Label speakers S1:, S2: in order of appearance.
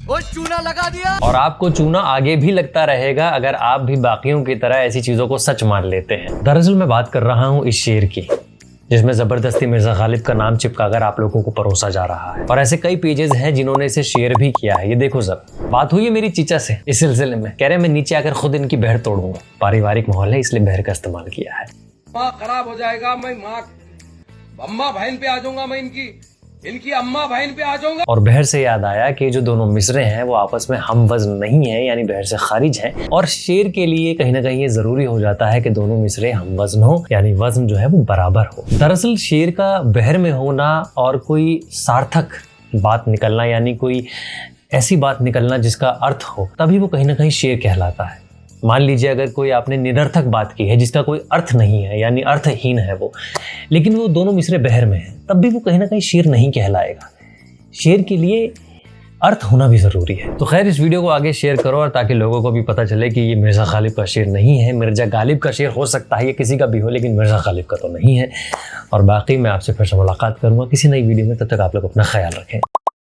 S1: वो चूना लगा दिया।
S2: और आपको चूना आगे भी लगता रहेगा अगर आप भी बाकियों की तरह ऐसी चीजों को सच मान लेते हैं। दरअसल मैं बात कर रहा हूँ इस शेर की जिसमें जबरदस्ती मिर्जा गालिब का नाम चिपकाकर आप लोगों को परोसा जा रहा है, और ऐसे कई पेजेस हैं जिन्होंने इसे शेयर भी किया है। ये देखो सब बात हुई है मेरी चीचा से इस सिलसिले में, कह रहे मैं नीचे आकर खुद इनकी बहर तोड़ूंगा। पारिवारिक माहौल है इसलिए बहर का इस्तेमाल किया है।
S3: माँ खराब हो जाएगा, मैं माँ अम्मा बहन पे आ जाऊंगा, मैं इनकी अम्मा बहन पे आ जाऊंगा।
S2: और बहर से याद आया कि जो दोनों मिसरे हैं वो आपस में हम वज़न नहीं है, यानी बहर से खारिज हैं, और शेर के लिए कहीं ना कहीं ये जरूरी हो जाता है कि दोनों मिसरे हम वज़न हो, यानी वज़न जो है वो बराबर हो। दरअसल शेर का बहर में होना और कोई सार्थक बात निकलना, यानी कोई ऐसी बात निकलना जिसका अर्थ हो, तभी वो कहीं ना कहीं शेर कहलाता है। मान लीजिए अगर कोई आपने निरर्थक बात की है जिसका कोई अर्थ नहीं है, यानी अर्थहीन है वो, लेकिन वो दोनों मिसरे बहर में हैं, तब भी वो कहीं ना कहीं शेर नहीं कहलाएगा। शेर के लिए अर्थ होना भी ज़रूरी है। तो खैर इस वीडियो को आगे शेयर करो, और ताकि लोगों को भी पता चले कि ये मिर्ज़ा गालिब का शेर नहीं है, मिर्ज़ा गालिब का शेर हो सकता है, ये किसी का भी हो, लेकिन मिर्ज़ा गालिब का तो नहीं है। और बाकी मैं आपसे फिर से मुलाकात करूँगा किसी नई वीडियो में, तब तक आप लोग अपना ख्याल रखें।